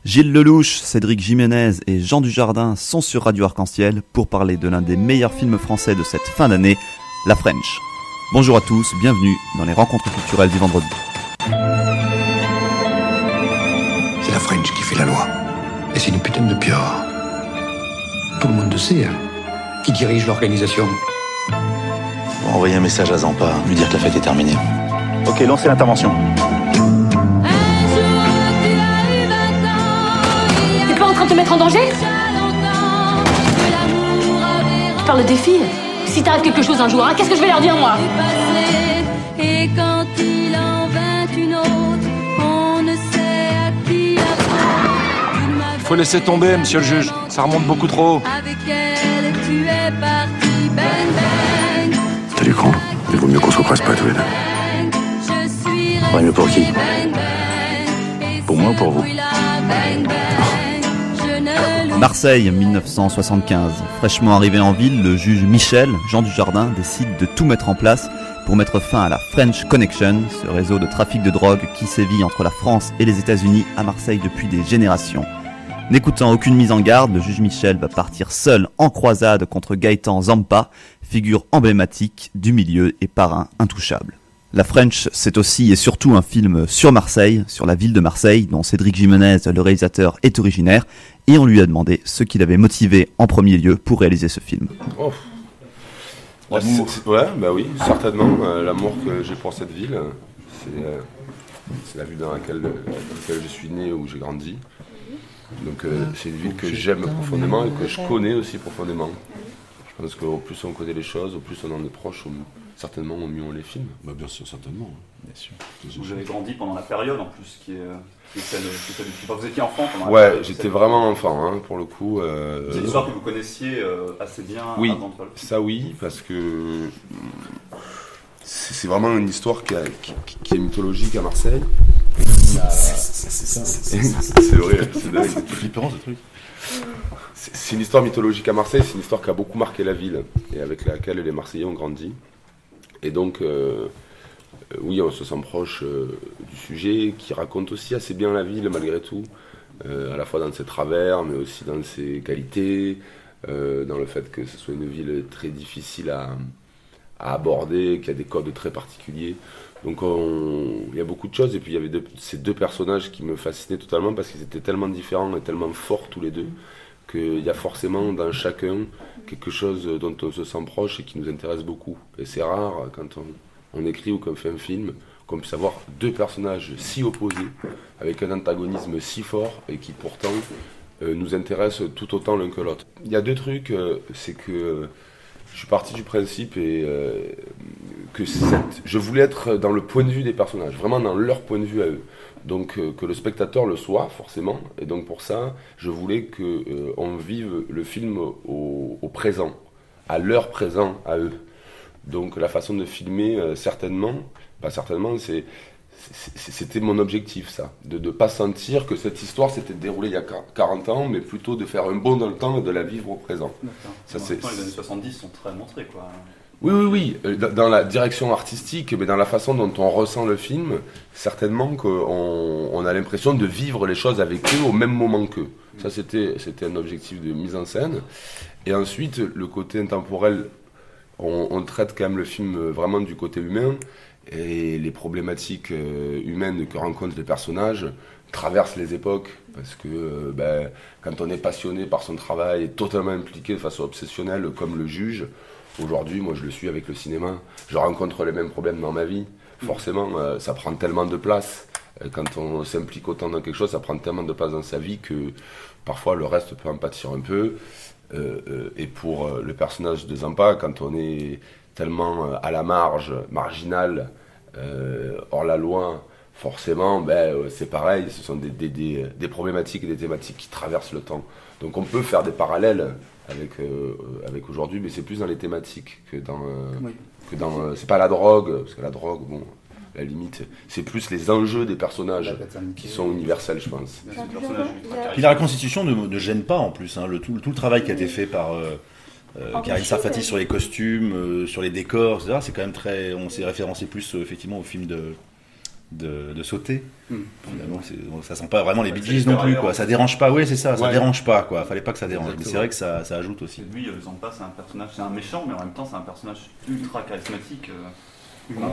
Gilles Lelouch, Cédric Jiménez et Jean Dujardin sont sur Radio Arc-en-Ciel pour parler de l'un des meilleurs films français de cette fin d'année, La French. Bonjour à tous, bienvenue dans les rencontres culturelles du vendredi. C'est la French qui fait la loi. Et c'est une putain de pieuvre. Tout le monde le sait, hein. Qui dirige l'organisation. Bon, envoyer un message à Zampa, lui dire que la fête est terminée. Ok, lancez l'intervention. T'es pas en train de te mettre en danger? Tu parles des filles. Si t'arrive quelque chose un jour, hein, qu'est-ce que je vais leur dire, moi? Et quand il en vint une autre, on ne sait à qui la prendre. Faut laisser tomber, monsieur le juge. Ça remonte beaucoup trop haut. Avec elle, tu es parti, bang bang. T'as du cran. Il vaut mieux qu'on se represse pas tous les deux. Je suis Ouais, mais pour qui? bang bang. Pour moi ou pour vous? Bang bang. Je ne l'oublie Marseille, 1975. Fraîchement arrivé en ville, le juge Michel, Jean Dujardin, décide de tout mettre en place pour mettre fin à la French Connection, ce réseau de trafic de drogue qui sévit entre la France et les États-Unis à Marseille depuis des générations. N'écoutant aucune mise en garde, le juge Michel va partir seul en croisade contre Gaëtan Zampa, figure emblématique du milieu et parrain intouchable. La French, c'est aussi et surtout un film sur Marseille, sur la ville de Marseille, dont Cédric Jiménez, le réalisateur, est originaire, et on lui a demandé ce qui l'avait motivé en premier lieu pour réaliser ce film. Oh. Ouais, bah oui, certainement. L'amour que j'ai pour cette ville, c'est la ville dans laquelle je suis né, où j'ai grandi. Donc c'est une ville que j'aime profondément et que je connais aussi profondément. Je pense qu'au plus on connaît les choses, au plus on en est proche, certainement au mieux on les filme. Bah bien sûr, certainement. Bien sûr. Vous avez grandi pendant la période en plus qui est celle du film. Vous étiez enfant pendant la Ouais, période, j'étais vraiment enfant, hein, pour le coup. C'est une histoire que vous connaissiez assez bien Oui, avant de faire le film. ça oui, parce que c'est vraiment une histoire qui est mythologique à Marseille. C'est vrai, c'est dingue. C'est flippant ce truc. C'est une histoire mythologique à Marseille, c'est une histoire qui a beaucoup marqué la ville et avec laquelle les Marseillais ont grandi. Et donc, oui, on se sent proche du sujet, qui raconte aussi assez bien la ville malgré tout, à la fois dans ses travers, mais aussi dans ses qualités, dans le fait que ce soit une ville très difficile à aborder, qui a des codes très particuliers. Donc il y a beaucoup de choses, et puis il y avait ces deux personnages qui me fascinaient totalement parce qu'ils étaient tellement différents et tellement forts tous les deux, qu'il y a forcément dans chacun quelque chose dont on se sent proche et qui nous intéresse beaucoup. Et c'est rare quand on écrit ou qu'on fait un film qu'on puisse avoir deux personnages si opposés, avec un antagonisme si fort et qui pourtant nous intéressent tout autant l'un que l'autre. Il y a deux trucs, c'est que je suis parti du principe que je voulais être dans le point de vue des personnages, vraiment dans leur point de vue à eux. Donc que le spectateur le soit forcément, et donc pour ça, je voulais qu'on vive le film au présent, à leur présent à eux. Donc la façon de filmer, c'était mon objectif, ça, de ne pas sentir que cette histoire s'était déroulée il y a 40 ans, mais plutôt de faire un bond dans le temps et de la vivre au présent. Ça, les années 70 sont très montrés, quoi. Oui, dans la direction artistique, mais dans la façon dont on ressent le film, certainement qu'on a l'impression de vivre les choses avec eux au même moment qu'eux. Ça, c'était un objectif de mise en scène. Et ensuite, le côté intemporel, on traite quand même le film vraiment du côté humain, et les problématiques humaines que rencontrent les personnages traversent les époques, parce que quand on est passionné par son travail et totalement impliqué de façon obsessionnelle comme le juge, aujourd'hui, moi je le suis avec le cinéma, je rencontre les mêmes problèmes dans ma vie. Forcément, ça prend tellement de place. Quand on s'implique autant dans quelque chose, ça prend tellement de place dans sa vie que parfois le reste peut en pâtir un peu. Et pour le personnage de Zampa, quand on est tellement à la marge, marginal, hors la loi, forcément, c'est pareil, ce sont des problématiques et des thématiques qui traversent le temps. Donc on peut faire des parallèles avec aujourd'hui, mais c'est plus dans les thématiques que dans c'est pas la drogue, parce que la drogue, bon, la limite, c'est plus les enjeux des personnages qui sont universels, je pense. Puis la reconstitution ne gêne pas en plus, hein, tout le travail qui a été fait par Karine Sarfati sur les costumes, sur les décors, etc. C'est quand même très, on s'est référencé plus effectivement au film de sauter. Finalement, donc ça sent pas vraiment les Bee Gees non plus, quoi. Ça dérange pas, c'est ça, ça dérange pas, quoi. Fallait pas que ça dérange. Mais c'est vrai que ça ajoute aussi. Lui, Zampa, c'est un personnage, c'est un méchant, mais en même temps, c'est un personnage ultra charismatique, humain,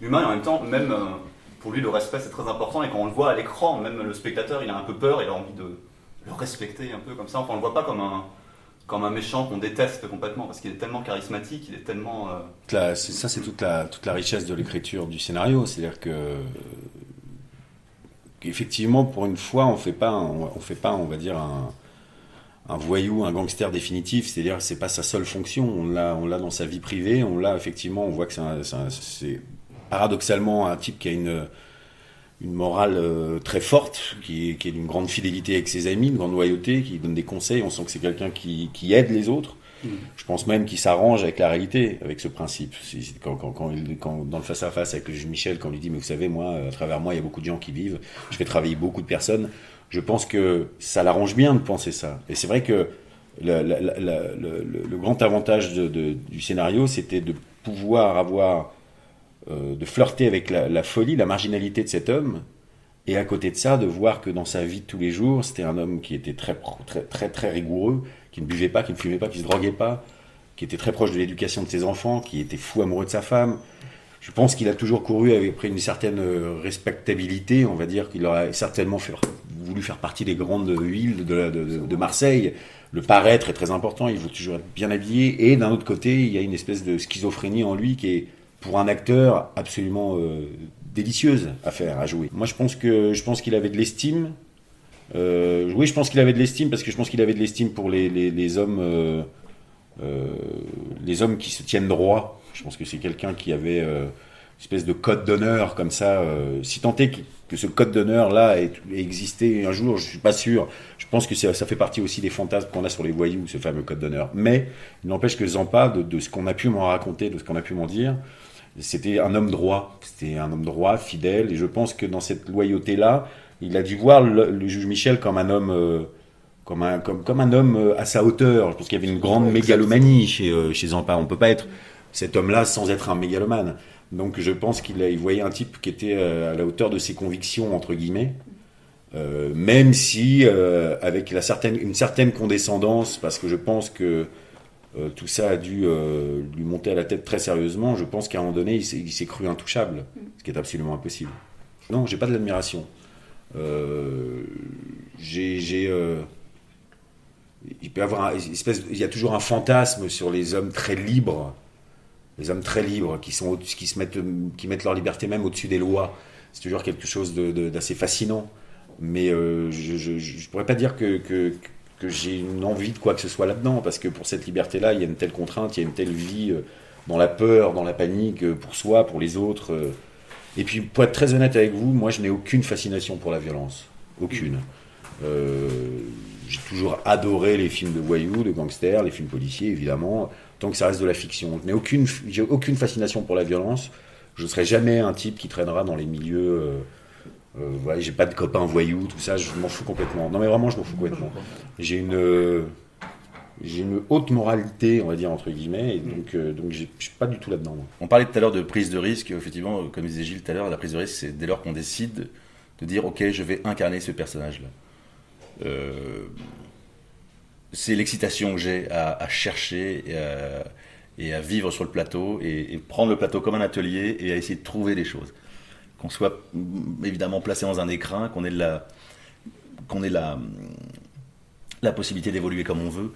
et en même temps, même pour lui, le respect c'est très important. Et quand on le voit à l'écran, même le spectateur, il a un peu peur, il a envie de le respecter un peu comme ça. Enfin, on le voit pas comme un méchant qu'on déteste complètement, parce qu'il est tellement charismatique, il est tellement... C'est toute la richesse de l'écriture du scénario, c'est-à-dire qu'effectivement, pour une fois, on fait pas, on va dire, un voyou, un gangster définitif, c'est-à-dire que c'est pas sa seule fonction, on l'a dans sa vie privée, on l'a effectivement, on voit que c'est paradoxalement un type qui a une morale très forte, qui est d'une grande fidélité avec ses amis, une grande loyauté, qui donne des conseils. On sent que c'est quelqu'un qui aide les autres. Je pense même qu'il s'arrange avec la réalité, avec ce principe. Quand dans le face-à-face avec le juge Michel, quand on lui dit « mais vous savez, moi, à travers moi, il y a beaucoup de gens qui vivent, je fais travailler beaucoup de personnes », je pense que ça l'arrange bien de penser ça. Et c'est vrai que le grand avantage du scénario, c'était de pouvoir avoir... de flirter avec la folie, la marginalité de cet homme, et à côté de ça, de voir que dans sa vie de tous les jours, c'était un homme qui était très, très, très, très rigoureux, qui ne buvait pas, qui ne fumait pas, qui ne se droguait pas, qui était très proche de l'éducation de ses enfants, qui était fou amoureux de sa femme. Je pense qu'il a toujours couru après une certaine respectabilité, on va dire qu'il aurait certainement voulu faire partie des grandes villes de Marseille. Le paraître est très important, il faut toujours être bien habillé, et d'un autre côté, il y a une espèce de schizophrénie en lui qui est, pour un acteur, absolument délicieuse à jouer. Moi, je pense qu'il avait de l'estime. Oui, je pense qu'il avait de l'estime, parce que je pense qu'il avait de l'estime pour les hommes qui se tiennent droit. Je pense que c'est quelqu'un qui avait une espèce de code d'honneur comme ça. Si tant est que ce code d'honneur-là ait existé un jour, je suis pas sûr. Je pense que ça fait partie aussi des fantasmes qu'on a sur les voyous, ce fameux code d'honneur. Mais il n'empêche que Zampa, de ce qu'on a pu m'en raconter, de ce qu'on a pu m'en dire, c'était un homme droit, fidèle, et je pense que dans cette loyauté-là, il a dû voir le juge Michel comme un homme, comme un homme à sa hauteur. Je pense qu'il y avait une grande mégalomanie chez Zampa. On peut pas être cet homme-là sans être un mégalomane. Donc je pense qu'il voyait un type qui était à la hauteur de ses convictions, entre guillemets, même si avec une certaine condescendance, parce que je pense que tout ça a dû lui monter à la tête très sérieusement. Je pense qu'à un moment donné, il s'est cru intouchable, ce qui est absolument impossible. Non, j'ai pas de l'admiration. Il peut y avoir il y a toujours un fantasme sur les hommes très libres, qui mettent leur liberté même au-dessus des lois. C'est toujours quelque chose d'assez fascinant. Mais je pourrais pas dire que j'ai une envie de quoi que ce soit là-dedans, parce que pour cette liberté-là, il y a une telle contrainte, il y a une telle vie dans la peur, dans la panique, pour soi, pour les autres. Et puis, pour être très honnête avec vous, moi, je n'ai aucune fascination pour la violence. Aucune. J'ai toujours adoré les films de voyous, de gangsters, les films policiers, évidemment, tant que ça reste de la fiction. J'ai aucune fascination pour la violence. Je ne serai jamais un type qui traînera dans les milieux... j'ai pas de copains voyous, tout ça, je m'en fous complètement. Non mais vraiment, je m'en fous complètement. J'ai une haute moralité, on va dire, entre guillemets, et donc je suis pas du tout là-dedans. Moi. On parlait tout à l'heure de prise de risque, effectivement, comme disait Gilles tout à l'heure, la prise de risque, c'est dès lors qu'on décide de dire, ok, je vais incarner ce personnage-là. C'est l'excitation que j'ai à chercher et à vivre sur le plateau, et prendre le plateau comme un atelier, et à essayer de trouver des choses. Qu'on soit évidemment placé dans un écrin, qu'on ait la possibilité d'évoluer comme on veut,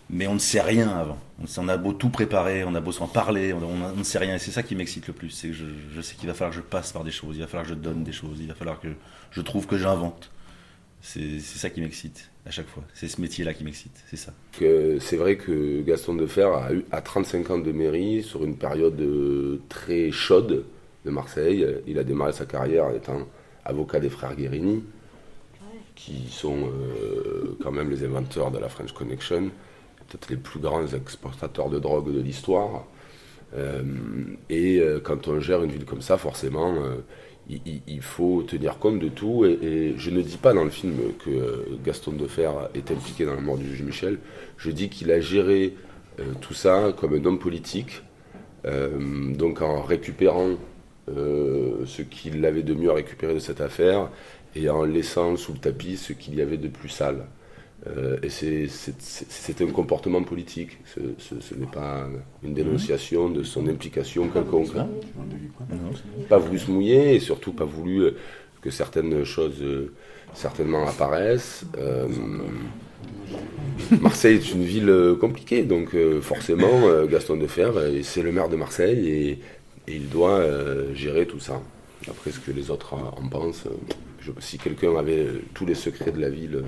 mais on ne sait rien avant. On a beau tout préparer, on a beau s'en parler, on ne sait rien, et c'est ça qui m'excite le plus. C'est que je sais qu'il va falloir que je passe par des choses, il va falloir que je donne des choses, il va falloir que je trouve, que j'invente. C'est ça qui m'excite à chaque fois. C'est ce métier-là qui m'excite, c'est ça. C'est vrai que Gaston Defferre a 35 ans de mairie sur une période très chaude de Marseille. Il a démarré sa carrière en étant avocat des frères Guérini, qui sont quand même les inventeurs de la French Connection, peut-être les plus grands exportateurs de drogue de l'histoire. Quand on gère une ville comme ça, forcément, il faut tenir compte de tout. Et je ne dis pas dans le film que Gaston Defferre est impliqué dans la mort du juge Michel. Je dis qu'il a géré tout ça comme un homme politique, donc en récupérant ce qu'il avait de mieux à récupérer de cette affaire et en laissant sous le tapis ce qu'il y avait de plus sale. Et c'est un comportement politique, ce n'est pas une dénonciation de son implication quelconque. Pas voulu se mouiller et surtout pas voulu que certaines choses certainement apparaissent. Marseille est une ville compliquée, donc forcément Gaston Defferre, c'est le maire de Marseille et il doit gérer tout ça. Après ce que les autres en pensent, si quelqu'un avait tous les secrets de la ville,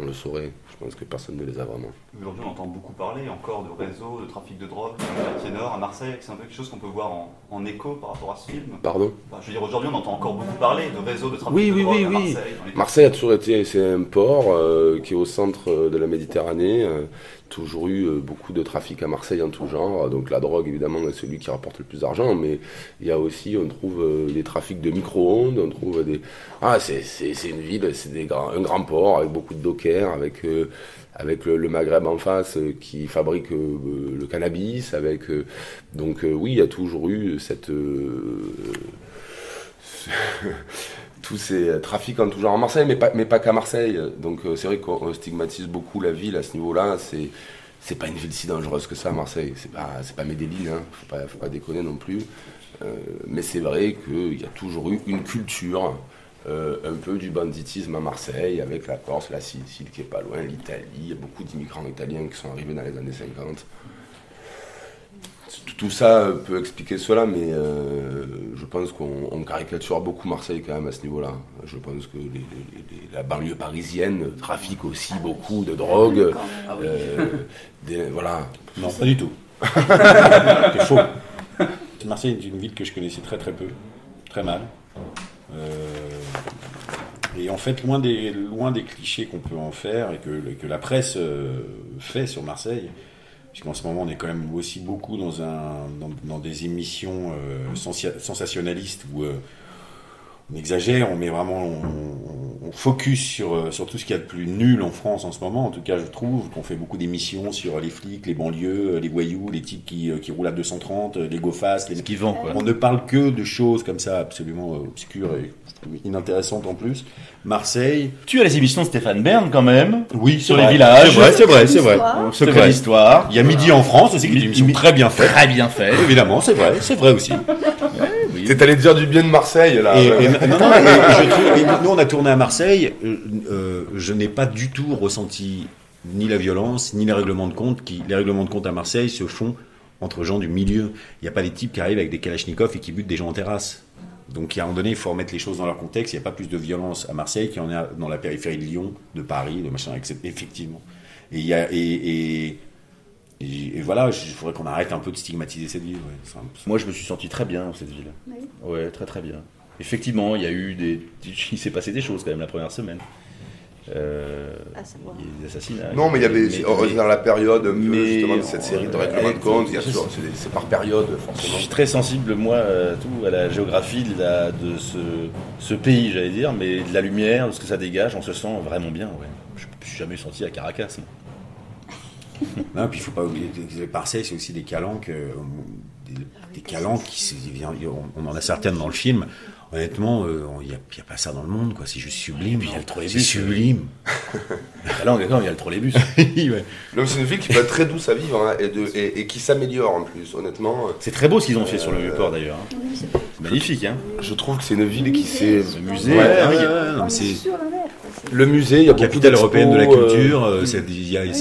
on le saurait. Je pense que personne ne les a vraiment. Aujourd'hui, on entend beaucoup parler encore de réseaux, de trafic de drogue, dans le quartier nord, à Marseille. C'est un peu quelque chose qu'on peut voir en écho par rapport à ce film. Pardon ? Je veux dire, aujourd'hui, on entend encore beaucoup parler de réseaux de trafic de drogue à Marseille. Marseille a toujours été, c'est un port qui est au centre de la Méditerranée. Toujours eu beaucoup de trafic à Marseille en tout genre. Donc la drogue, évidemment, est celui qui rapporte le plus d'argent. Mais il y a aussi, on trouve des trafics de micro-ondes. On trouve des... c'est une ville, c'est un grand port avec beaucoup de dockers, avec le Maghreb en face qui fabrique le cannabis. Donc oui, il y a toujours eu tous ces trafics en tout genre en Marseille, mais pas qu'à Marseille. Donc c'est vrai qu'on stigmatise beaucoup la ville à ce niveau-là. C'est pas une ville si dangereuse que ça, Marseille. C'est pas Medellín, hein. Faut pas déconner non plus. Mais c'est vrai qu'il y a toujours eu une culture un peu du banditisme à Marseille, avec la Corse, la Sicile qui est pas loin, l'Italie. Il y a beaucoup d'immigrants italiens qui sont arrivés dans les années 50. Tout ça peut expliquer cela, mais je pense qu'on caricature beaucoup Marseille quand même à ce niveau-là. Je pense que la banlieue parisienne trafique aussi beaucoup de drogue. Voilà. Non, pas du tout. C'est faux. Marseille est une ville que je connaissais très très peu, très mal. Et en fait, loin des clichés qu'on peut en faire et que la presse fait sur Marseille, puisqu'en ce moment on est quand même aussi beaucoup dans des émissions sensationnalistes où on exagère, on met vraiment, on focus sur tout ce qu'il y a de plus nul en France en ce moment. En tout cas, je trouve qu'on fait beaucoup d'émissions sur les flics, les banlieues, les voyous, les types qui roulent à 230, les go-fast, qui vendent, quoi. On ne parle que de choses comme ça absolument obscures et inintéressantes en plus. Marseille. Tu as les émissions de Stéphane Bern quand même. Oui, sur les villages. C'est vrai. Secret d'histoire. Il y a Midi en France aussi, qui est une émission très bien faite. Très bien faite. Évidemment, c'est vrai aussi. Oui. T'es allé dire du bien de Marseille là. Nous on a tourné à Marseille. Je n'ai pas du tout ressenti ni la violence ni les règlements de compte. Les règlements de compte à Marseille se font entre gens du milieu. Il n'y a pas des types qui arrivent avec des kalachnikovs et qui butent des gens en terrasse. Donc à un moment donné, il faut remettre les choses dans leur contexte. Il n'y a pas plus de violence à Marseille qu'il y en a dans la périphérie de Lyon, de Paris, de machin, etc. Effectivement. Et voilà, il faudrait qu'on arrête un peu de stigmatiser cette ville. Ouais. Moi, je me suis senti très bien dans cette ville. Oui. Ouais, très très bien. Effectivement, il s'est passé des choses quand même la première semaine. Il y a des assassinats. Non, mais il y avait dans la période justement de cette série de règlements de compte. C'est par période forcément. Je suis très sensible moi à la géographie de ce pays, j'allais dire, mais de la lumière, de ce que ça dégage, on se sent vraiment bien. Ouais. Je ne me suis jamais senti à Caracas. Non, puis il ne faut pas oublier que Marseille, c'est aussi des calanques, des calanques on en a certaines dans le film. Honnêtement, il n'y a pas ça dans le monde, quoi. C'est juste sublime. Il y a le trolleybus. C'est sublime. Là, il y a le trolleybus. Ouais. C'est une ville qui peut être très douce à vivre hein, et qui s'améliore en plus, honnêtement. C'est très beau ce qu'ils ont fait sur le Vieux-Port d'ailleurs. C'est magnifique. Hein. Je trouve que c'est une ville qui s'est... Le musée. Le musée, il y a beaucoup capitale européenne de la culture, c'est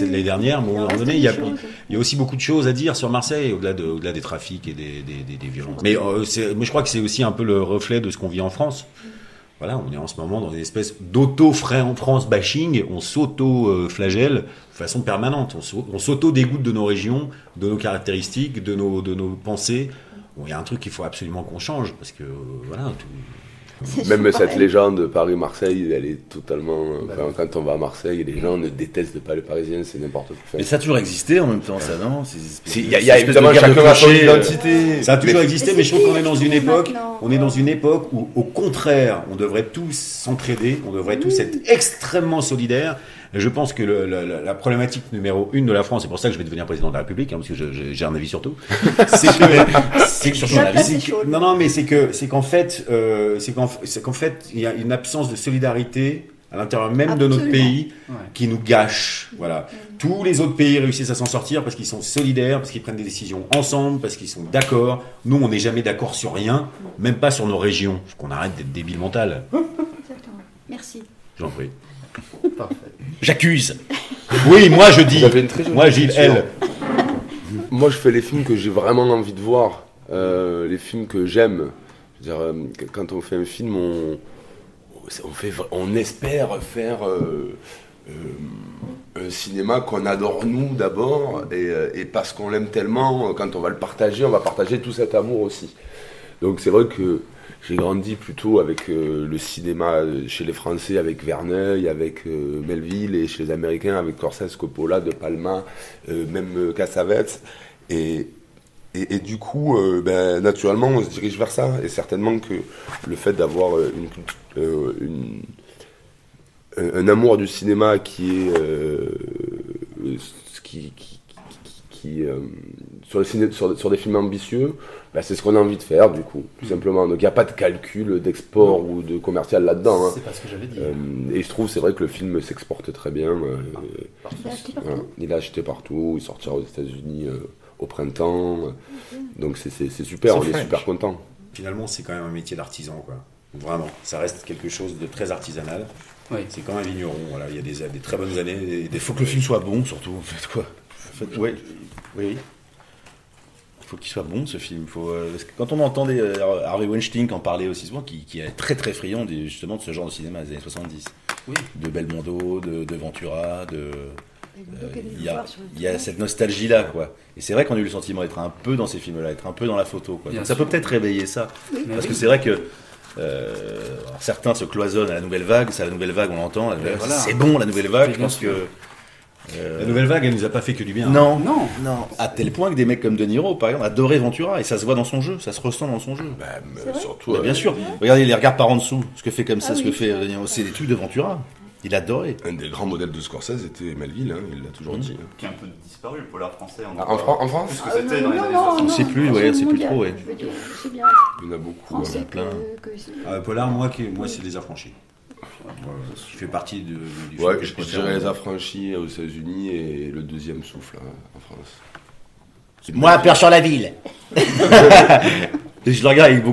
l'année dernière. Mais à un moment donné, il y a aussi beaucoup de choses à dire sur Marseille, au-delà des trafics et des violences. Mais je crois que c'est aussi un peu le reflet de ce qu'on vit en France. Voilà, on est en ce moment dans une espèce d'auto-France bashing, on s'auto-flagelle de façon permanente, on s'auto-dégoûte de nos régions, de nos caractéristiques, de nos pensées. Bon, il y a un truc qu'il faut absolument qu'on change, parce que voilà... Même cette légende Paris-Marseille, elle est totalement... quand on va à Marseille, les gens ne détestent pas les Parisiens, c'est n'importe quoi. Mais ça a toujours existé en même temps, ça, non? Il y a évidemment chacun a son identité. Ça a toujours existé, mais je trouve qu'on est dans une époque où, au contraire, on devrait tous s'entraider, on devrait tous être extrêmement solidaires, Et je pense que la problématique numéro 1 de la France, c'est pour ça que je vais devenir président de la République, parce que j'ai un avis sur tout. C'est qu'en fait, il y a une absence de solidarité à l'intérieur même de notre pays qui nous gâche. Voilà. Tous les autres pays réussissent à s'en sortir parce qu'ils sont solidaires, parce qu'ils prennent des décisions ensemble, parce qu'ils sont d'accord. Nous, on n'est jamais d'accord sur rien, même pas sur nos régions. Faut qu'on arrête d'être débile mental. Exactement. Merci. J'en prie. Parfait. J'accuse. Oui, moi je dis. Moi Gilles, elle. Moi, je fais les films que j'ai vraiment envie de voir. Les films que j'aime. Je veux dire, quand on fait un film, on espère faire un cinéma qu'on adore nous d'abord, et parce qu'on l'aime tellement, quand on va le partager, on va partager tout cet amour aussi. Donc c'est vrai que j'ai grandi plutôt avec le cinéma chez les Français, avec Verneuil, avec Melville, et chez les Américains avec Scorsese, Coppola, De Palma, même Cassavetes, et du coup, naturellement, on se dirige vers ça, et certainement que le fait d'avoir un amour du cinéma qui est sur des films ambitieux, c'est ce qu'on a envie de faire du coup, tout simplement. Donc il n'y a pas de calcul d'export ou de commercial là-dedans. C'est pas ce que j'avais dit. Et je trouve, c'est vrai que le film s'exporte très bien. Il est acheté partout, il sortira aux États-Unis au printemps. Donc c'est super, on est super content. Finalement, c'est quand même un métier d'artisan, quoi. Vraiment, ça reste quelque chose de très artisanal. Oui. C'est comme un vigneron, voilà. Il y a des très bonnes années. Il faut que le film soit bon, surtout. En fait, quoi. Oui. Il faut qu'il soit bon, ce film. Parce que quand on entendait Harvey Weinstein en parler aussi souvent, qui est très très friand justement de ce genre de cinéma des années 70. Oui. De Belmondo, de Ventura, il y a cette nostalgie-là, quoi. Et c'est vrai qu'on a eu le sentiment d'être un peu dans ces films-là, être un peu dans la photo, quoi. Donc ça peut peut-être réveiller ça. Oui. Parce que c'est vrai que certains se cloisonnent à la nouvelle vague, c'est la nouvelle vague, on l'entend, c'est bon la nouvelle vague, je pense que... La nouvelle vague, elle nous a pas fait que du bien. Non. À tel point que des mecs comme De Niro, par exemple, adoraient Ventura, et ça se voit dans son jeu, ça se ressent dans son jeu. Surtout, bien sûr. Regardez, il les regarde par en dessous, ce que fait comme ça, ce que fait De Niro, c'est des trucs de Ventura. Il adorait. Un des grands modèles de Scorsese était Melville, il l'a toujours dit. Qui est un peu disparu, le polar français. En France Plus que c'était dans les années 60. On ne sait plus, c'est plus trop. C'est bien. Il y en a beaucoup. Il y en a plein. Polar, moi c'est Les Affranchis. Je fais partie du film. Je dirais Les Affranchis aux États-Unis et Le Deuxième Souffle en France. Moi, Peur sur la ville. Je le regarde avec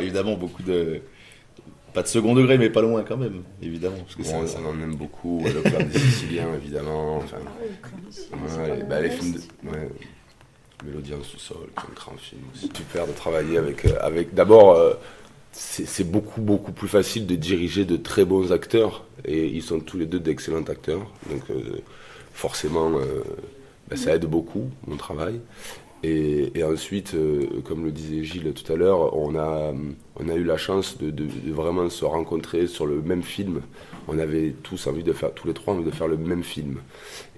évidemment beaucoup de... Pas de second degré, mais pas loin quand même, évidemment. Parce que ça en aime beaucoup. Le Club des Siciliens, évidemment. Enfin, les films Mélodie en sous-sol, qui est un grand film aussi. Super de travailler avec d'abord, c'est beaucoup plus facile de diriger de très bons acteurs. Et ils sont tous les deux d'excellents acteurs. Donc forcément, ça aide beaucoup mon travail. Et ensuite, comme le disait Gilles tout à l'heure, on a eu la chance de vraiment se rencontrer sur le même film. On avait tous les trois envie de faire le même film.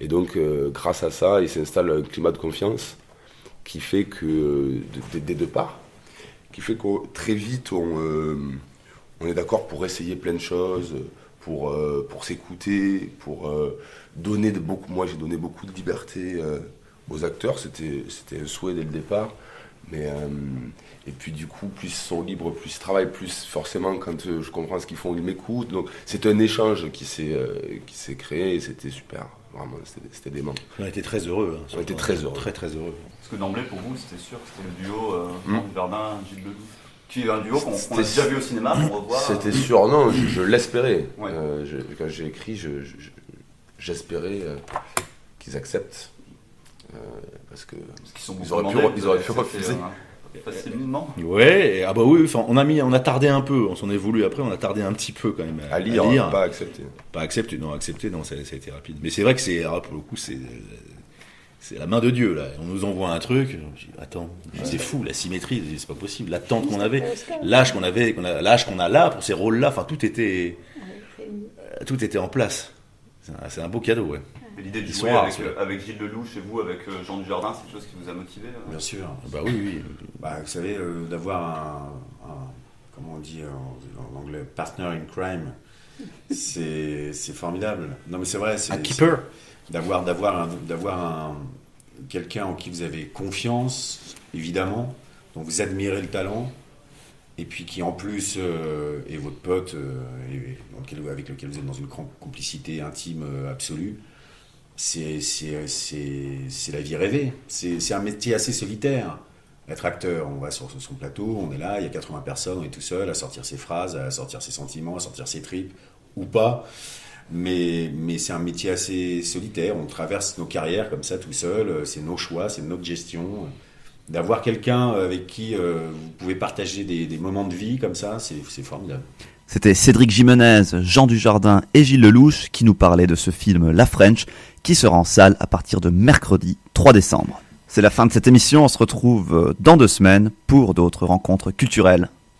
Et donc, grâce à ça, il s'installe un climat de confiance qui fait que, des deux parts, qui fait que très vite, on est d'accord pour essayer plein de choses, pour s'écouter, pour donner moi, j'ai donné beaucoup de liberté aux acteurs, c'était un souhait dès le départ, mais et puis du coup, plus ils sont libres, plus ils travaillent, plus forcément quand je comprends ce qu'ils font, ils m'écoutent. Donc c'est un échange qui s'est créé et c'était super, vraiment, c'était dément. On a été très heureux. On était très heureux. Très très heureux. Parce que d'emblée pour vous, c'était sûr que c'était le duo Jean Dujardin, Gilles Lelouch, qui est un duo qu'on a déjà vu au cinéma, qu'on revoit. C'était sûr, non, je l'espérais. Ouais. Quand j'ai écrit, j'espérais qu'ils acceptent. Parce qu'ils auraient pu refuser. Facilement. Ouais, oui, on a tardé un peu, on s'en est voulu après, on a tardé un petit peu quand même à lire. Pas accepté. Pas accepté, non, ça a été rapide. Mais c'est vrai que pour le coup, c'est la main de Dieu, là. On nous envoie un truc, attends, c'est fou, la symétrie, c'est pas possible, l'attente qu'on avait, l'âge qu'on a là pour ces rôles-là, enfin tout était en place. C'est un beau cadeau, ouais. Et l'idée de jouer avec Gilles Lelouch et vous, avec Jean Dujardin, c'est quelque chose qui vous a motivé Bien sûr. Bah oui. Vous savez, d'avoir comment on dit en anglais, partner in crime, C'est formidable. Non, mais c'est vrai. Un keeper. D'avoir quelqu'un en qui vous avez confiance, évidemment, dont vous admirez le talent, et puis qui en plus est votre pote, avec lequel vous êtes dans une complicité intime absolue. C'est la vie rêvée. C'est un métier assez solitaire. Être acteur, on va sur son plateau, on est là, il y a 80 personnes, on est tout seul à sortir ses phrases, à sortir ses sentiments, à sortir ses tripes, ou pas. Mais c'est un métier assez solitaire. On traverse nos carrières comme ça tout seul. C'est nos choix, c'est notre gestion. D'avoir quelqu'un avec qui vous pouvez partager des moments de vie comme ça, c'est formidable. C'était Cédric Jimenez, Jean Dujardin et Gilles Lelouch qui nous parlaient de ce film La French qui sera en salle à partir de mercredi 3 décembre. C'est la fin de cette émission. On se retrouve dans 2 semaines pour d'autres rencontres culturelles.